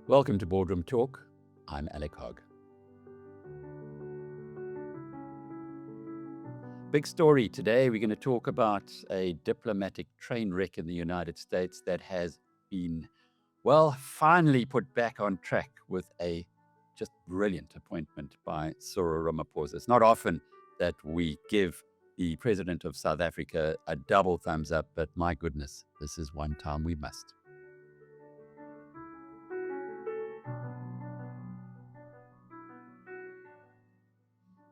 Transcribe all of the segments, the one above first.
Welcome to Boardroom Talk. I'm Alec Hogg. Big story today. We're going to talk about a diplomatic train wreck in the United States that has been, finally put back on track with a just brilliant appointment by Cyril Ramaphosa. It's not often that we give the president of South Africa a double thumbs up, but my goodness, this is one time we must.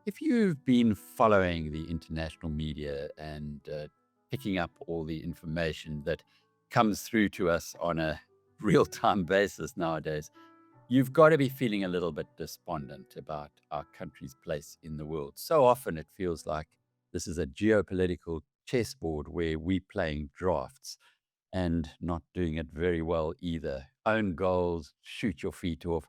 If you've been following the international media and picking up all the information that comes through to us on a real time basis nowadays, you've got to be feeling a little bit despondent about our country's place in the world. So often it feels like this is a geopolitical chessboard where we're playing drafts and not doing it very well either. Own goals, shoot your feet off.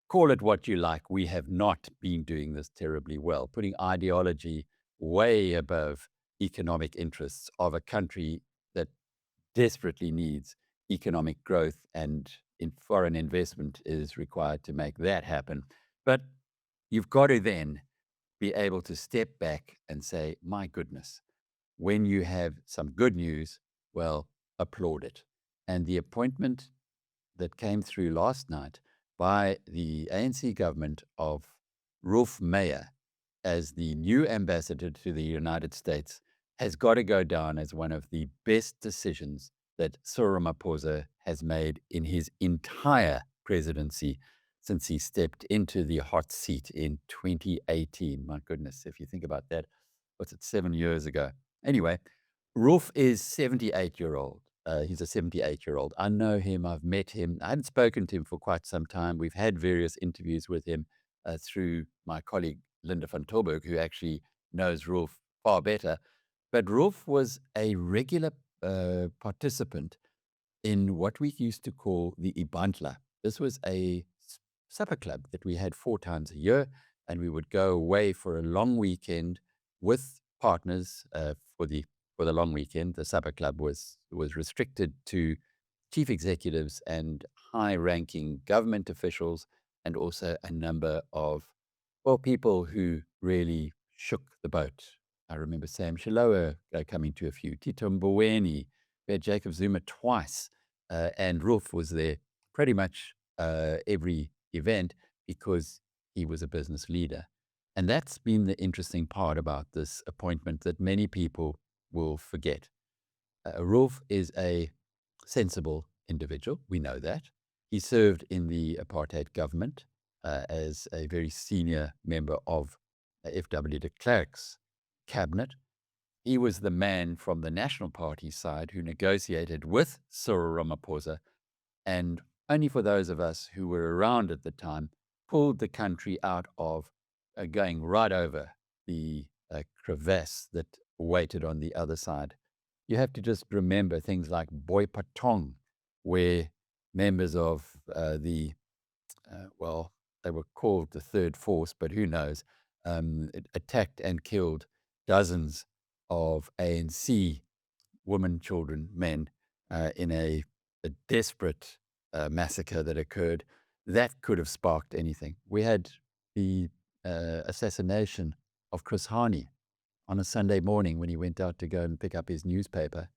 Call it what you like. We have not been doing this terribly well, putting ideology way above economic interests of a country that desperately needs economic growth, and in foreign investment is required to make that happen. But you've got to then be able to step back and say, my goodness, when you have some good news, well, applaud it. And the appointment that came through last night by the ANC government of Roelf Meyer as the new ambassador to the United States has got to go down as one of the best decisions that Cyril Ramaphosa has made in his entire presidency since he stepped into the hot seat in 2018. My goodness, if you think about that, what's it, 7 years ago? Anyway, Rolf is 78-year-old. He's a 78-year-old. I know him. I've met him. I hadn't spoken to him for quite some time. We've had various interviews with him through my colleague, Linda van Tilburg, who actually knows Rolf far better. But Rolf was a regular participant in what we used to call the Ibantla. This was a supper club that we had 4 times a year, and we would go away for a long weekend with partners for the long weekend. The supper club was restricted to chief executives and high-ranking government officials, and also a number of people who really shook the boat. I remember Sam Shilowa coming to a few, Tito Mboweni, we had Jacob Zuma twice, and Rolf was there pretty much every event because he was a business leader. And that's been the interesting part about this appointment that many people will forget. Rolf is a sensible individual. We know that. He served in the apartheid government as a very senior member of F.W. de Klerk's cabinet. He was the man from the National Party side who negotiated with Cyril Ramaphosa, and only for those of us who were around at the time, pulled the country out of going right over the crevasse that waited on the other side. You have to just remember things like Boipatong, where members of they were called the Third Force, but who knows, it attacked and killed dozens of ANC women, children, men in a desperate massacre that occurred. That could have sparked anything. We had the assassination of Chris Hani on a Sunday morning when he went out to go and pick up his newspaper.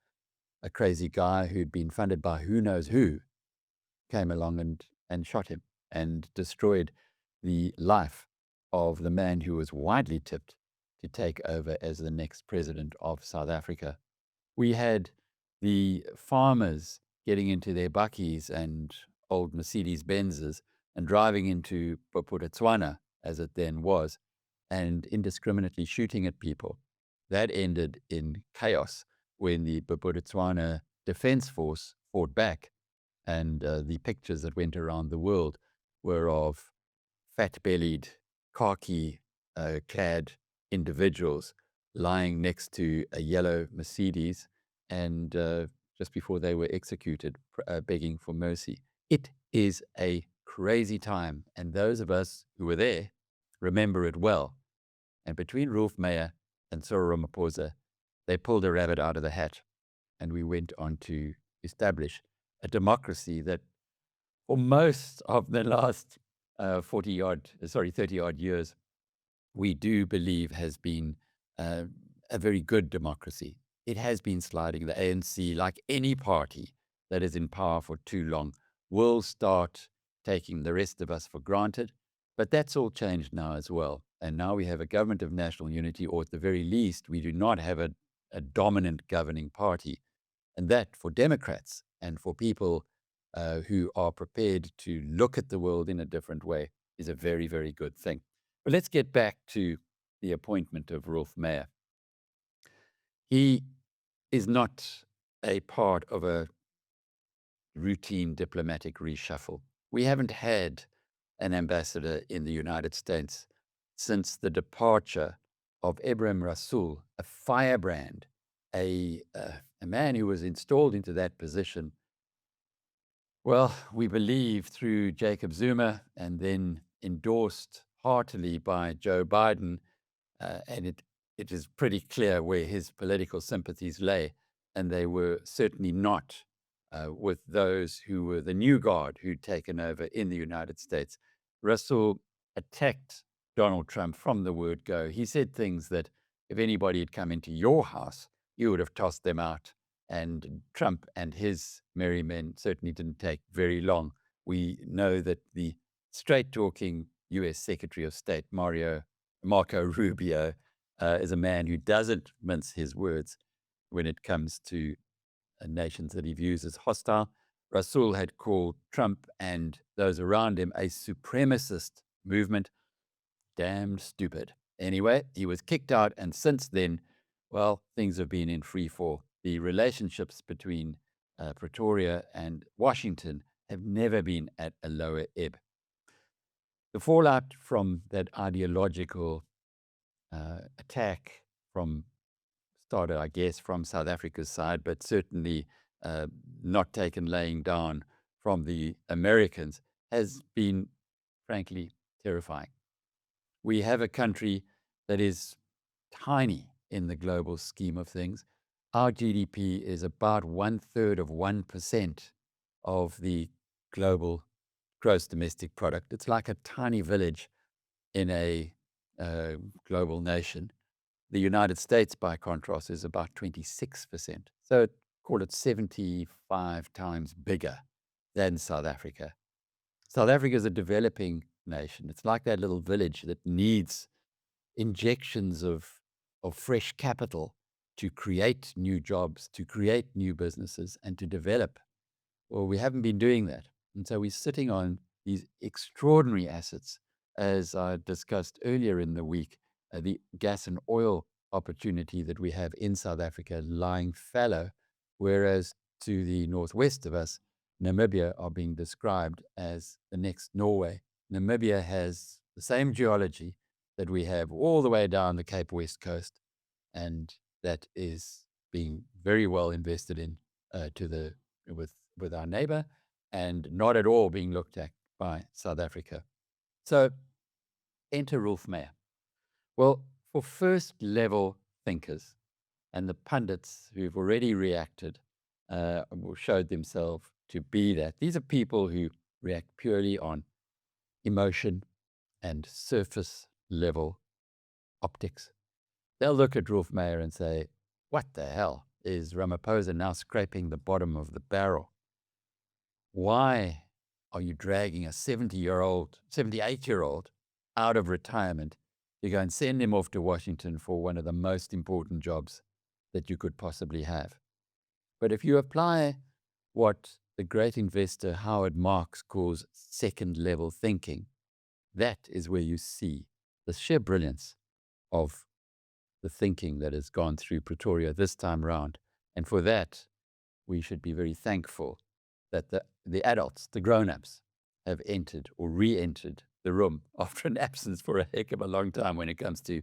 A crazy guy who'd been funded by who knows who came along and shot him and destroyed the life of the man who was widely tipped to take over as the next president of South Africa. We had the farmers getting into their bakkies and old Mercedes Benzes and driving into Bophuthatswana, as it then was, and indiscriminately shooting at people. That ended in chaos when the Bophuthatswana Defense Force fought back, and the pictures that went around the world were of fat-bellied, khaki-clad individuals lying next to a yellow Mercedes, and just before they were executed, begging for mercy. It is a crazy time, and those of us who were there remember it well. And between Roelf Meyer and Cyril Ramaphosa, they pulled a rabbit out of the hat, and we went on to establish a democracy that For most of the last 30 odd years, we do believe has been uh, a very good democracy. It has been sliding. The ANC, like any party that is in power for too long, will start taking the rest of us for granted. But that's all changed now as well. And now we have a government of national unity, or at the very least, we do not have a dominant governing party. And that, for Democrats and for people who are prepared to look at the world in a different way, is a very, very good thing. But let's get back to the appointment of Roelf Meyer. He is not a part of a routine diplomatic reshuffle. We haven't had an ambassador in the United States since the departure of Ibrahim Rasool, a firebrand, a man who was installed into that position, well, we believe through Jacob Zuma and then endorsed heartily by Joe Biden. And it is pretty clear where his political sympathies lay. And they were certainly not with those who were the new guard who'd taken over in the United States. Russell attacked Donald Trump from the word go. He said things that if anybody had come into your house, you would have tossed them out. And Trump and his merry men certainly didn't take very long. We know that the straight talking US Secretary of State, Marco Rubio, is a man who doesn't mince his words when it comes to nations that he views as hostile. Rasool had called Trump and those around him a supremacist movement. Damned stupid. Anyway, he was kicked out, and since then, well, things have been in free fall. The relationships between Pretoria and Washington have never been at a lower ebb. The fallout from that ideological attack started, I guess, from South Africa's side, but certainly not taken laying down from the Americans, has been, frankly, terrifying. We have a country that is tiny in the global scheme of things. Our GDP is about 1/3 of 1% of the global gross domestic product. It's like a tiny village in a global nation. The United States, by contrast, is about 26%. So call it 75 times bigger than South Africa. South Africa is a developing nation. It's like that little village that needs injections of fresh capital to create new jobs, to create new businesses, and to develop. Well, we haven't been doing that. And so we're sitting on these extraordinary assets, as I discussed earlier in the week, the gas and oil opportunity that we have in South Africa lying fallow, whereas to the northwest of us, Namibia are being described as the next Norway. Namibia has the same geology that we have all the way down the Cape West Coast, and that is being very well invested in with our neighbor, and not at all being looked at by South Africa. So enter Roelf Meyer. Well, for first level thinkers and the pundits who've already reacted or showed themselves to be that, these are people who react purely on emotion and surface level optics. They'll look at Roelf Meyer and say, what the hell is Ramaphosa now scraping the bottom of the barrel? Why are you dragging a 78-year-old out of retirement to go and send him off to Washington for one of the most important jobs that you could possibly have? But if you apply what the great investor Howard Marks calls second level thinking, that is where you see the sheer brilliance of the thinking that has gone through Pretoria this time round. And for that, we should be very thankful that the adults, the grown-ups, have entered or re-entered the room after an absence for a heck of a long time when it comes to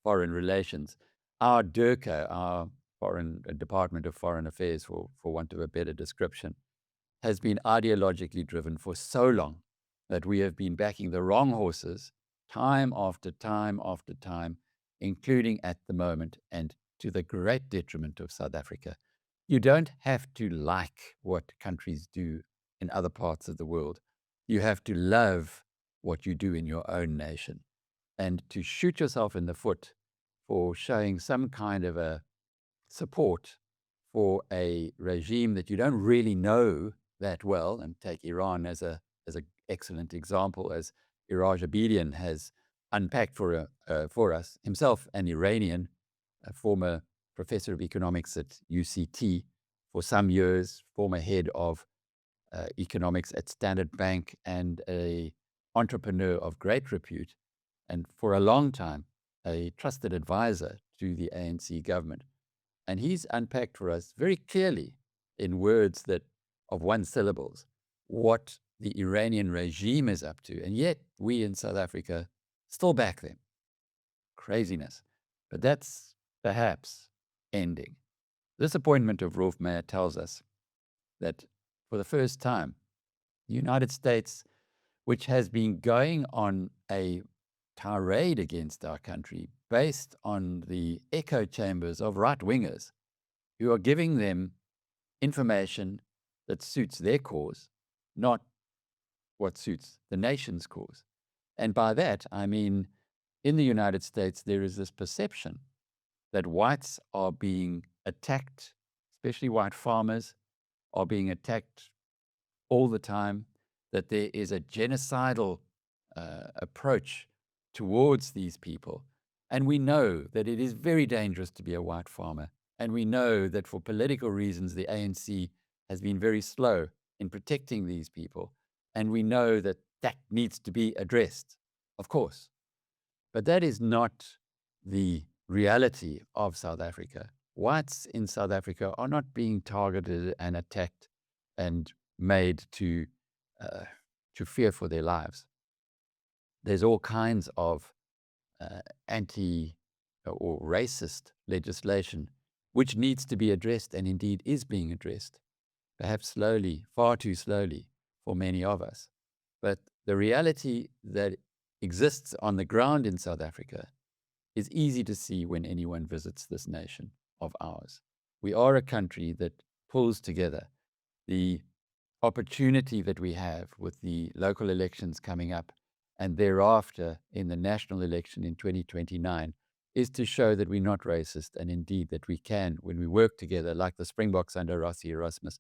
foreign relations. Our DIRCO, our Department of Foreign Affairs, for want of a better description, has been ideologically driven for so long that we have been backing the wrong horses time after time after time, including at the moment, and to the great detriment of South Africa. You don't have to like what countries do in other parts of the world. You have to love what you do in your own nation. And to shoot yourself in the foot for showing some kind of a support for a regime that you don't really know that well, and take Iran as an excellent example, as Iraj Abedian has unpacked for us, himself an Iranian, a former professor of economics at UCT for some years, former head of economics at Standard Bank, and a entrepreneur of great repute, and for a long time a trusted advisor to the ANC government. And he's unpacked for us very clearly in words that of one syllables what the Iranian regime is up to. And yet we in South Africa still back them. Craziness. But that's perhaps ending. This appointment of Roelf Meyer tells us that for the first time, the United States, which has been going on a tirade against our country based on the echo chambers of right-wingers who are giving them information that suits their cause, not what suits the nation's cause. And by that, I mean, in the United States, there is this perception that whites are being attacked, especially white farmers are being attacked all the time, that there is a genocidal approach towards these people. And we know that it is very dangerous to be a white farmer. And we know that for political reasons, the ANC has been very slow in protecting these people. And we know that that needs to be addressed, of course. But that is not the reality of South Africa. Whites in South Africa are not being targeted and attacked and made to fear for their lives. There's all kinds of anti or racist legislation which needs to be addressed, and indeed is being addressed, perhaps slowly, far too slowly for many of us. But the reality that exists on the ground in South Africa is easy to see when anyone visits this nation of ours. We are a country that pulls together. The opportunity that we have with the local elections coming up and thereafter in the national election in 2029 is to show that we're not racist, and indeed that we can, when we work together like the Springboks under Rossi Erasmus,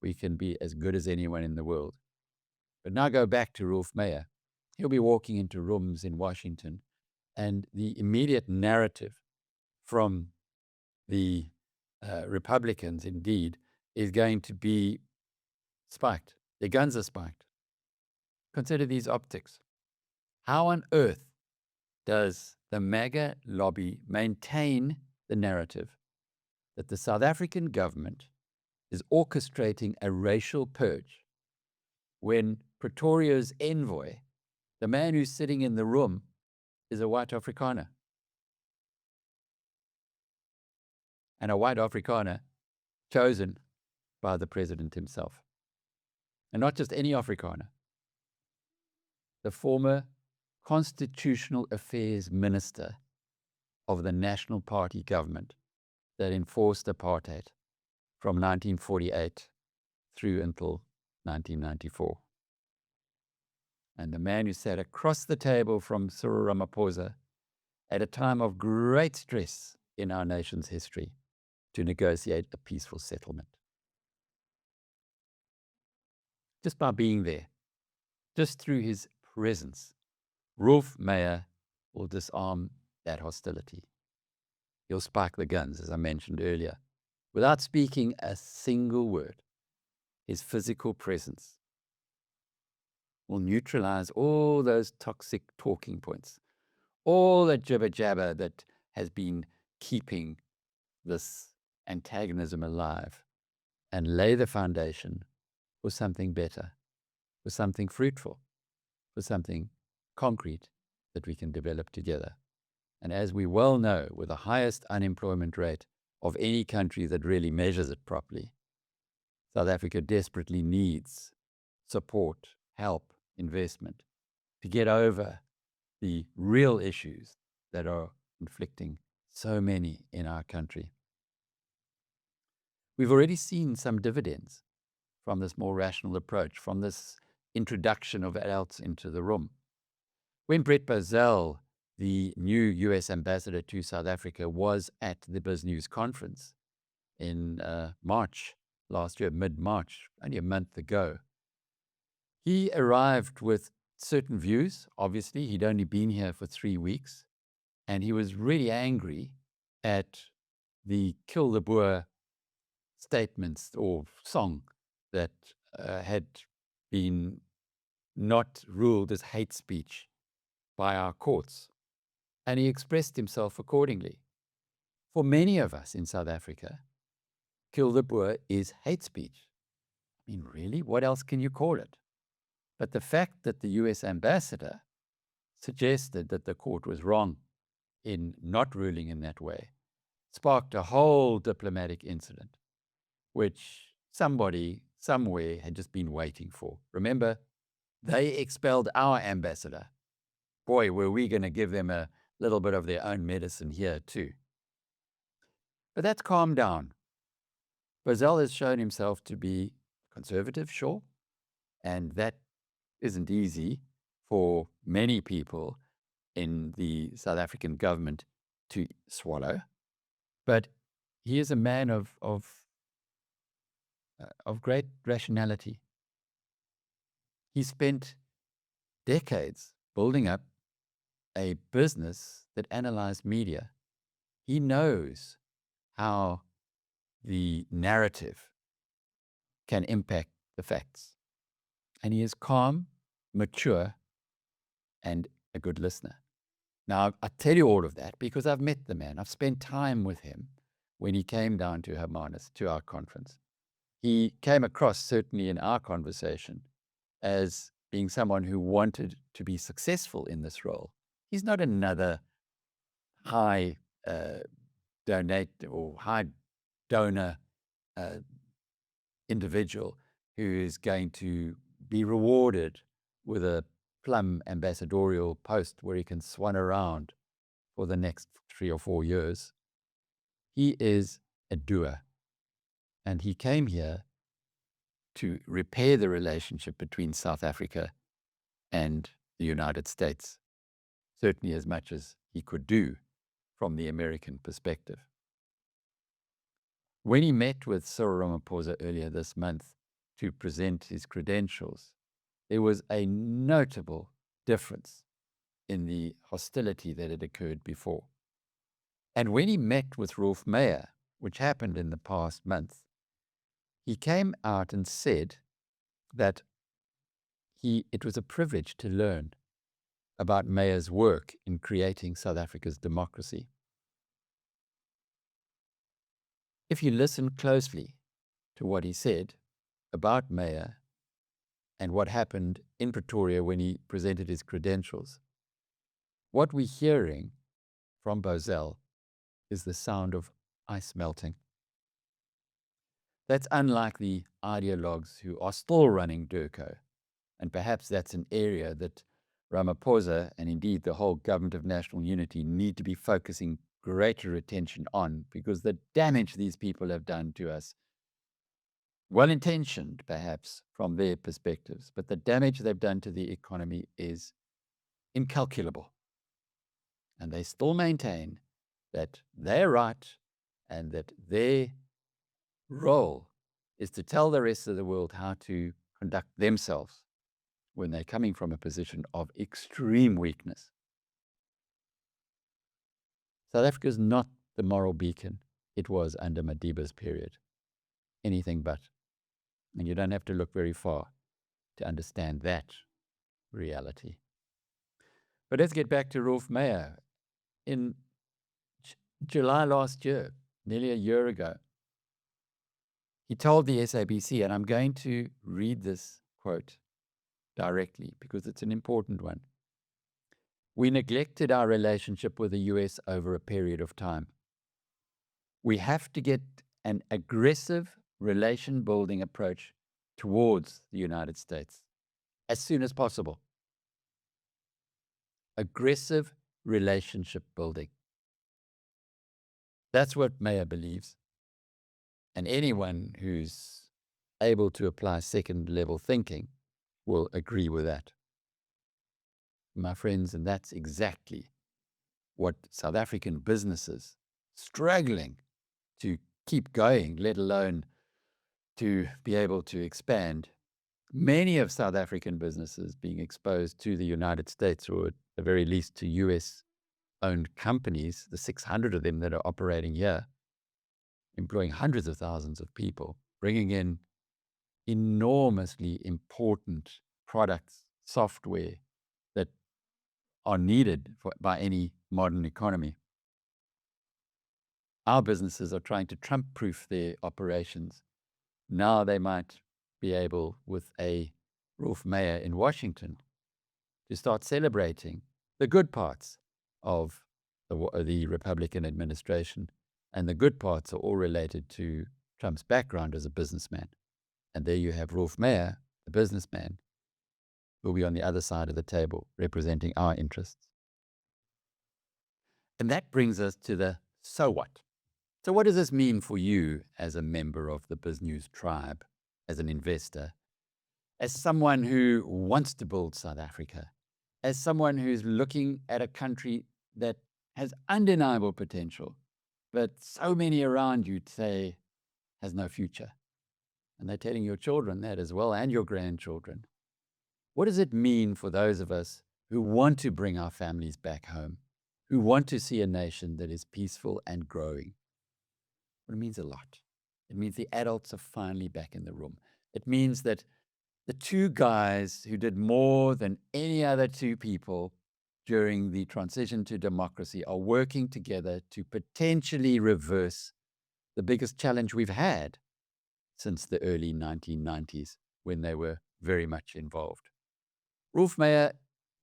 we can be as good as anyone in the world. But now go back to Roelf Meyer. He'll be walking into rooms in Washington, and the immediate narrative from the Republicans, indeed, is going to be spiked. Their guns are spiked. Consider these optics. How on earth does the MAGA lobby maintain the narrative that the South African government is orchestrating a racial purge when Pretoria's envoy, the man who's sitting in the room, is a white Afrikaner? And a white Afrikaner chosen by the president himself. And not just any Afrikaner. The former Constitutional Affairs Minister of the National Party government that enforced apartheid from 1948 through until 1994. And the man who sat across the table from Cyril Ramaphosa at a time of great stress in our nation's history to negotiate a peaceful settlement. Just by being there, just through his presence, Roelf Meyer will disarm that hostility. He'll spike the guns, as I mentioned earlier, without speaking a single word. His physical presence will neutralize all those toxic talking points, all that jibber jabber that has been keeping this antagonism alive, and lay the foundation for something better, for something fruitful, for something concrete that we can develop together. And as we well know, with the highest unemployment rate of any country that really measures it properly, South Africa desperately needs support, help, investment to get over the real issues that are inflicting so many in our country. We've already seen some dividends from this more rational approach, from this introduction of adults into the room. When Brett Bozel, the new US ambassador to South Africa, was at the BizNews conference in March last year, mid-March, only a month ago, he arrived with certain views. Obviously, he'd only been here for 3 weeks, and he was really angry at the Kill the Boer statements or song that had been not ruled as hate speech by our courts. And he expressed himself accordingly. For many of us in South Africa, Kill the Boer is hate speech. I mean, really? What else can you call it? But the fact that the US ambassador suggested that the court was wrong in not ruling in that way sparked a whole diplomatic incident, which somebody somewhere had just been waiting for. Remember, they expelled our ambassador. Boy, were we going to give them a little bit of their own medicine here too. But that's calmed down. Bozel has shown himself to be conservative, sure, and that isn't easy for many people in the South African government to swallow. But he is a man of great rationality. He spent decades building up a business that analyzed media. He knows how the narrative can impact the facts. And he is calm, mature, and a good listener. Now, I tell you all of that because I've met the man. I've spent time with him when he came down to Hermanus, to our conference. He came across, certainly in our conversation, as being someone who wanted to be successful in this role. He's not another high donate or high donor individual who is going to be rewarded with a plum ambassadorial post where he can swan around for the next 3 or 4 years. He is a doer. And he came here to repair the relationship between South Africa and the United States, certainly as much as he could do from the American perspective. When he met with Cyril Ramaphosa earlier this month to present his credentials, there was a notable difference in the hostility that had occurred before. And when he met with Roelf Meyer, which happened in the past month, he came out and said that it was a privilege to learn about Meyer's work in creating South Africa's democracy. If you listen closely to what he said about Meyer and what happened in Pretoria when he presented his credentials, what we're hearing from Bozel is the sound of ice melting. That's unlike the ideologues who are still running DIRCO, and perhaps that's an area that Ramaphosa and indeed the whole government of national unity need to be focusing greater attention on, because the damage these people have done to us, well-intentioned perhaps from their perspectives, but the damage they've done to the economy is incalculable. And they still maintain that they're right and that their role is to tell the rest of the world how to conduct themselves when they're coming from a position of extreme weakness. South Africa is not the moral beacon it was under Madiba's period. Anything but. And you don't have to look very far to understand that reality. But let's get back to Roelf Meyer. In July last year, nearly a year ago, he told the SABC, and I'm going to read this quote directly because it's an important one. "We neglected our relationship with the US over a period of time. We have to get an aggressive relation-building approach towards the United States as soon as possible." Aggressive relationship building. That's what Meyer believes. And anyone who's able to apply second-level thinking will agree with that. My friends, and that's exactly what South African businesses struggling to keep going, let alone to be able to expand. Many of South African businesses being exposed to the United States, or at the very least to US-owned companies, the 600 of them that are operating here, employing hundreds of thousands of people, bringing in enormously important products, software that are needed by any modern economy. Our businesses are trying to Trump-proof their operations. Now they might be able, with a Roelf Meyer in Washington, to start celebrating the good parts of the Republican administration. And the good parts are all related to Trump's background as a businessman. And there you have Roelf Meyer, the businessman, who will be on the other side of the table representing our interests. And that brings us to the so what. So what does this mean for you as a member of the BizNews tribe, as an investor, as someone who wants to build South Africa, as someone who's looking at a country that has undeniable potential, but so many around you say has no future? And they're telling your children that as well, and your grandchildren. What does it mean for those of us who want to bring our families back home, who want to see a nation that is peaceful and growing? Well, it means a lot. It means the adults are finally back in the room. It means that the two guys who did more than any other two people during the transition to democracy are working together to potentially reverse the biggest challenge we've had since the early 1990s, when they were very much involved. Roelf Meyer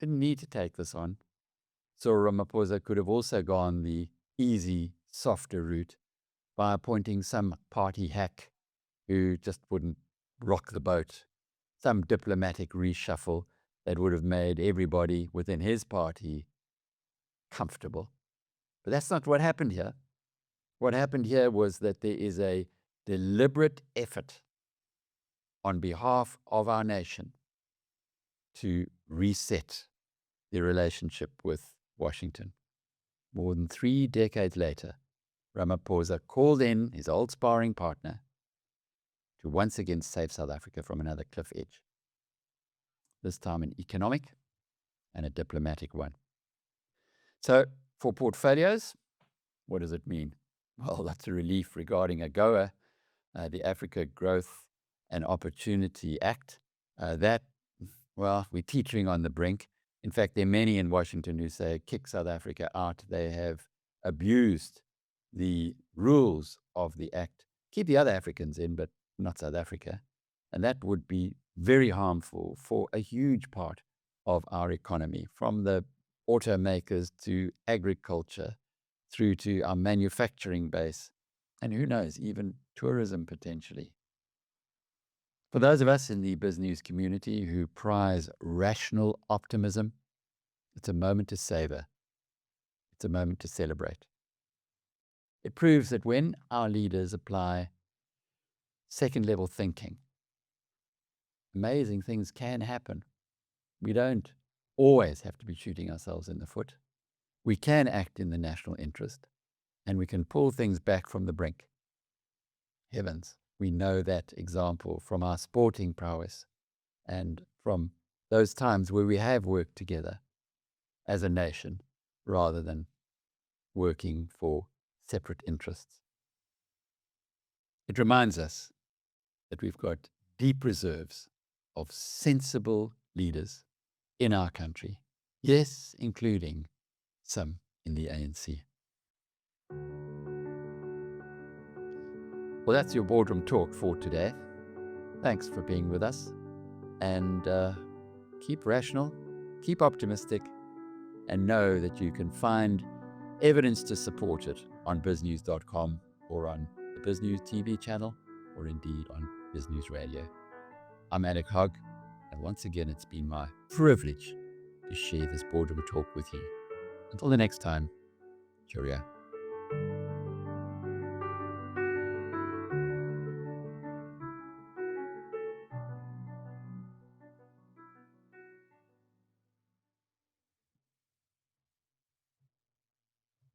didn't need to take this on. Cyril Ramaphosa could have also gone the easy, softer route by appointing some party hack who just wouldn't rock the boat, some diplomatic reshuffle that would have made everybody within his party comfortable. But that's not what happened here. What happened here was that there is a deliberate effort on behalf of our nation to reset the relationship with Washington. More than 3 decades later, Ramaphosa called in his old sparring partner to once again save South Africa from another cliff edge, this time an economic and a diplomatic one. So for portfolios, what does it mean? Well, that's a relief regarding AGOA, the Africa Growth and Opportunity Act. We're teetering on the brink. In fact, there are many in Washington who say, kick South Africa out. They have abused the rules of the act. Keep the other Africans in, but not South Africa. And that would be very harmful for a huge part of our economy, from the automakers to agriculture, through to our manufacturing base, and who knows, even tourism potentially. For those of us in the BizNews community who prize rational optimism, it's a moment to savor. It's a moment to celebrate. It proves that when our leaders apply second-level thinking, amazing things can happen. We don't always have to be shooting ourselves in the foot. We can act in the national interest, and we can pull things back from the brink. Heavens, we know that example from our sporting prowess and from those times where we have worked together as a nation rather than working for separate interests. It reminds us that we've got deep reserves of sensible leaders in our country, yes, including some in the ANC. Well, that's your Boardroom Talk for today. Thanks for being with us. And keep rational, keep optimistic, and know that you can find evidence to support it on biznews.com or on the BizNews TV channel, or indeed on BizNews Radio. I'm Alec Hogg, and once again, it's been my privilege to share this Boardroom Talk with you. Until the next time, cheerio.